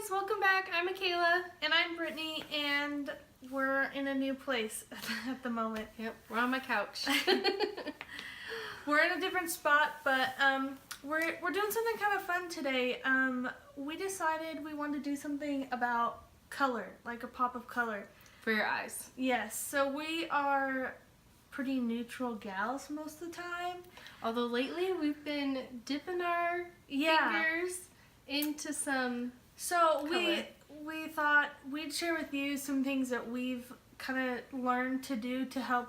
guys, welcome back. I'm Michaela. And I'm Brittany, and we're in a new place at the moment. Yep, we're on my couch. We're in a different spot, but we're doing something kind of fun today. We decided we wanted to do something about color, like a pop of color. For your eyes. Yes, so we are pretty neutral gals most of the time. Although lately we've been dipping our fingers into some So color. we thought we'd share with you some things that we've kind of learned to do to help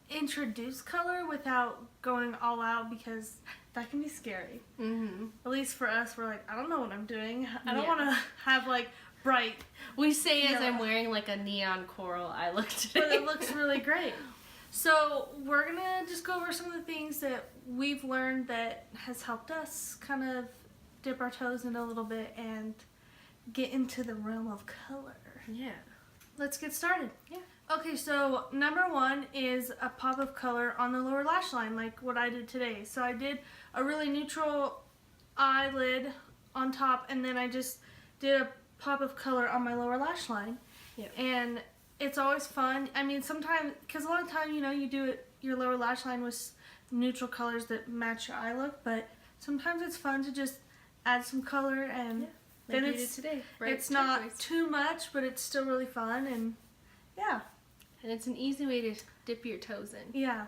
introduce color without going all out, because that can be scary. Mm-hmm. At least for us, we're like, I don't know what I'm doing. I don't Yeah. want to have like bright, We say as Yeah. I'm wearing like a neon coral eye look today. but it looks really great. So we're gonna just go over some of the things that we've learned that has helped us kind of dip our toes in a little bit and get into the realm of color. Yeah. Let's get started. Yeah. Okay, so number one is a pop of color on the lower lash line, like what I did today. So I did a really neutral eyelid on top, and then I just did a pop of color on my lower lash line. Yep. And it's always fun. I mean, sometimes, because a lot of time, you do it, your lower lash line with neutral colors that match your eye look, but sometimes it's fun to just add some color, and Yeah. then Like you it's did today. Bright it's not turquoise. too much, but it's still really fun, and yeah. And it's an easy way to dip your toes in. Yeah.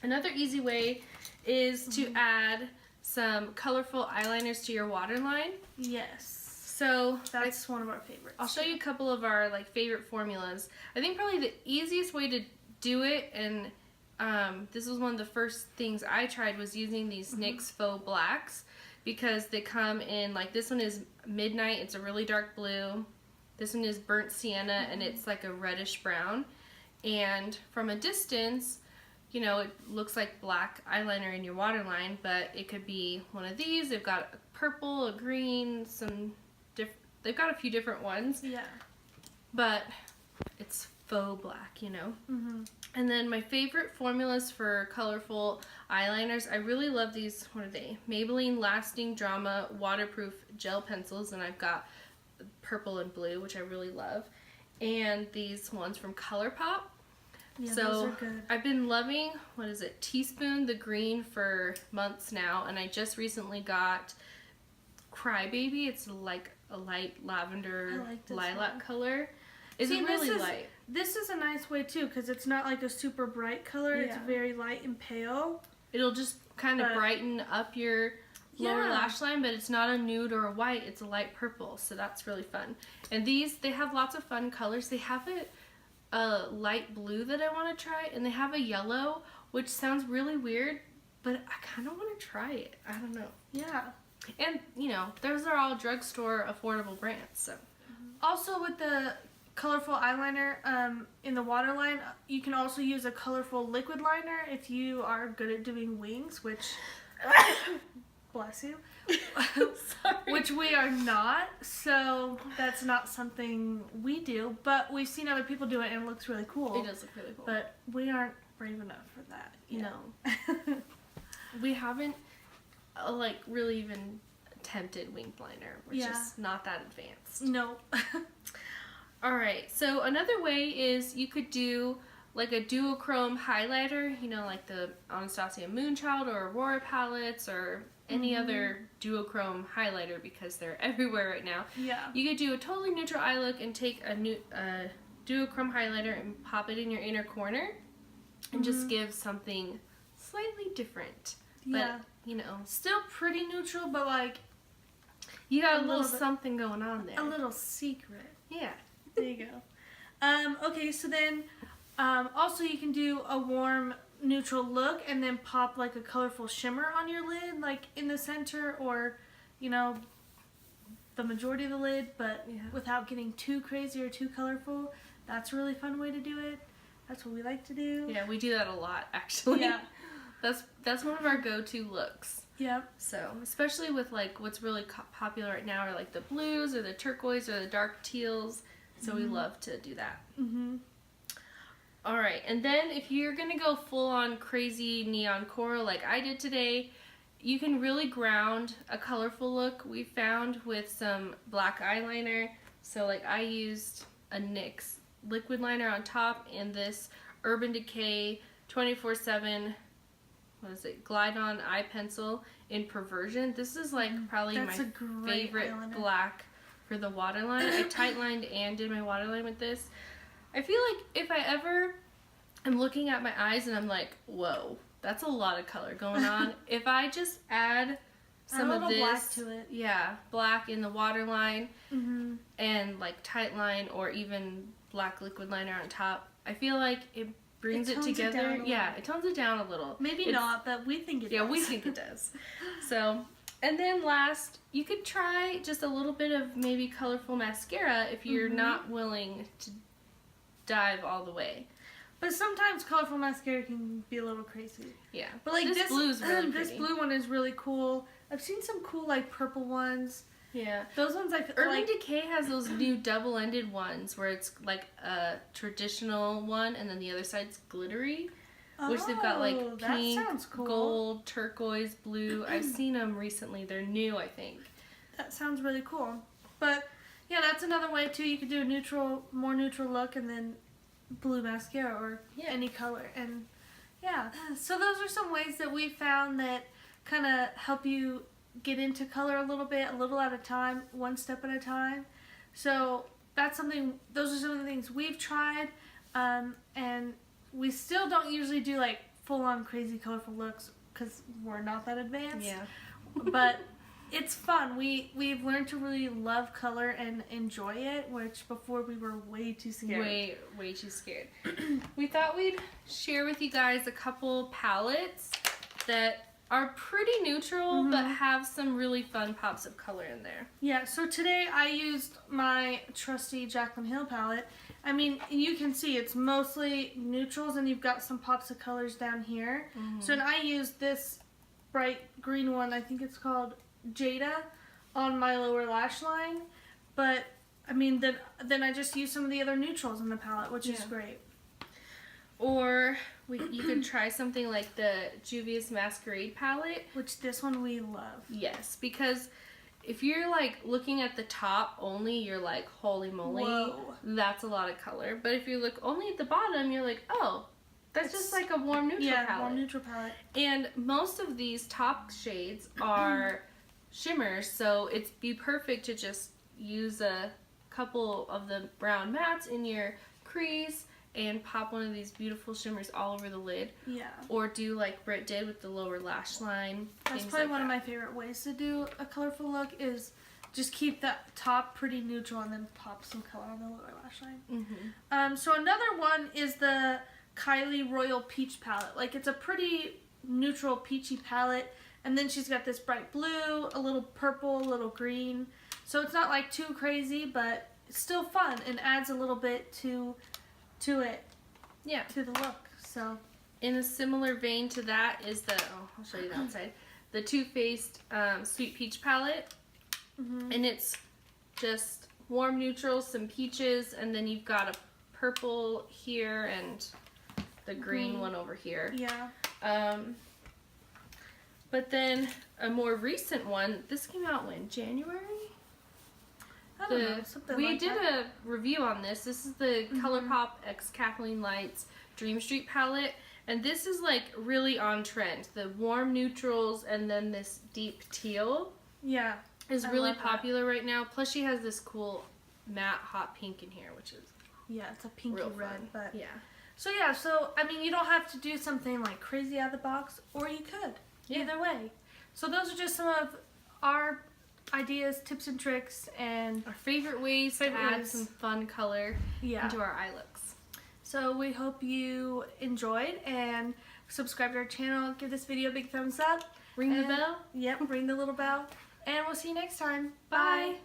Another easy way is to add some colorful eyeliners to your waterline. Yes. So That's one of our favorites. I'll show you a couple of our favorite formulas. I think probably the easiest way to do it, and this was one of the first things I tried, was using these NYX Faux Blacks, because they come in, like, this one is Midnight, it's a really dark blue. This one is Burnt Sienna, and it's like a reddish brown. And from a distance, it looks like black eyeliner in your waterline, but it could be one of these. They've got a purple, a green, they've got a few different ones. Yeah. But it's faux black, Mm-hmm. And then my favorite formulas for colorful eyeliners, I really love these, what are they? Maybelline Lasting Drama Waterproof Gel Pencils, and I've got purple and blue, which I really love. And these ones from ColourPop. Yeah, So those are good. I've been loving, Teaspoon the green for months now, and I just recently got Crybaby. It's like a light lavender I like this lilac one. color. It's See, really light. This is a nice way too, because it's not like a super bright color. It's Yeah. very light and pale. It'll just kind of But- brighten up your lower Yeah. lash line, but it's not a nude or a white. It's a light purple, so that's really fun. And these, they have lots of fun colors. They have a light blue that I want to try, and they have a yellow, which sounds really weird, but I kind of want to try it. I don't know. Yeah. And, those are all drugstore affordable brands, so. Also, with the colorful eyeliner in the waterline, you can also use a colorful liquid liner if you are good at doing wings, which bless you. Sorry. Which we are not, so that's not something we do, but we've seen other people do it and it looks really cool. It does look really cool. But we aren't brave enough for that. No. We haven't, really even attempted winged liner. We're just not that advanced. No. Alright, so another way is you could do like a duochrome highlighter, like the Anastasia Moonchild or Aurora palettes or any other duochrome highlighter, because they're everywhere right now. Yeah. You could do a totally neutral eye look and take a duochrome highlighter and pop it in your inner corner and just give something slightly different. Yeah. But, Still pretty neutral, but like you got a little little bit- something going on there. a little secret. Yeah. There you go. Okay, so then also you can do a warm neutral look and then pop like a colorful shimmer on your lid, like in the center, or the majority of the lid, but without getting too crazy or too colorful. That's a really fun way to do it. That's what we like to do. Yeah, we do that a lot, actually. Yeah. That's one of our go-to looks. Yep. So, especially with what's really popular right now are the blues or the turquoise or the dark teals. So we love to do that. Mhm. All right, and then if you're gonna go full on crazy neon coral like I did today, you can really ground a colorful look, we found, with some black eyeliner. So like I used a NYX liquid liner on top and this Urban Decay 24/7, what is it, Glide On eye pencil in Perversion. This is like probably That's my a great favorite eyeliner. black for the waterline. I tight lined and did my waterline with this. I feel like if I ever am looking at my eyes and I'm like, whoa, that's a lot of color going on. If I just add some a of little this, black to it. yeah, black in the waterline Mm-hmm. and like tight line or even black liquid liner on top, I feel like it brings it tones it together. down a Yeah, little. it tones it down a little. Maybe It's- not, but we think it Yeah, does. we think it does. So, and then last, you could try just a little bit of maybe colorful mascara if you're Mhm. not willing to dive all the way. But sometimes colorful mascara can be a little crazy. Yeah. But like this blue's really this pretty. blue one is really cool. I've seen some cool like purple ones. Yeah. Those ones Urban Decay has those new double-ended ones where it's like a traditional one and then the other side's glittery, which they've got like Oh, that pink, sounds cool. gold, turquoise, blue. I've seen them recently. They're new, I think. That sounds really cool. But yeah, that's another way too. You could do a more neutral look and then blue mascara or Yeah. any color. And yeah, so those are some ways that we found that kind of help you get into color a little bit, a little at a time, one step at a time. So that's something, those are some of the things we've tried. And we still don't usually do like full on crazy colorful looks because we're not that advanced. Yeah. But it's fun. We've learned to really love color and enjoy it, which before we were way too scared. Way too scared. We thought we'd share with you guys a couple palettes that are pretty neutral but have some really fun pops of color in there. Yeah, so today I used my trusty Jaclyn Hill palette. I mean, you can see it's mostly neutrals and you've got some pops of colors down here. So and I used this bright green one, I think it's called Jada, on my lower lash line. But I mean, then I just used some of the other neutrals in the palette, which is Yeah. great. Or you could try something like the Juvia's Masquerade palette. Which this one we love. Yes, because if you're like looking at the top only, you're like, holy moly, Whoa. that's a lot of color. But if you look only at the bottom, you're like, oh, that's It's- just like a warm neutral Yeah, palette. warm neutral palette. And most of these top shades are shimmers, so it'd be perfect to just use a couple of the brown mattes in your crease and pop one of these beautiful shimmers all over the lid. Yeah. Or do like Britt did with the lower lash line. That's things probably like one of that. my favorite ways to do a colorful look is just keep that top pretty neutral and then pop some color on the lower lash line. Mm-hmm. So another one is the Kylie Royal Peach palette. Like it's a pretty neutral peachy palette, and then she's got this bright blue, a little purple, a little green. So it's not like too crazy, but it's still fun and adds a little bit to it, Yeah. to the look. So In a similar vein to that is the, I'll show you the outside, the Too Faced Sweet Peach palette. And it's just warm neutrals, some peaches, and then you've got a purple here and the green one over here. yeah. But then a more recent one, this came out when? January? I don't know, something We like did that. a review on this. This is the ColourPop x Kathleen Lights Dream Street palette. And this is like really on trend. The warm neutrals and then this deep teal Yeah. is I really love that. popular right now. Plus she has this cool matte hot pink in here, which is Yeah, it's a pinky real red, fun. but Yeah. so yeah, so I mean, you don't have to do something like crazy out of the box, or you could. Yeah. Either way. So those are just some of our ideas, tips and tricks, and Our favorite ways Favorite to add ways. some fun color yeah. into our eye looks. So we hope you enjoyed and subscribe to our channel. Give this video a big thumbs up. Ring the And- bell. Yep, ring the little bell. And we'll see you next time. Bye. Bye.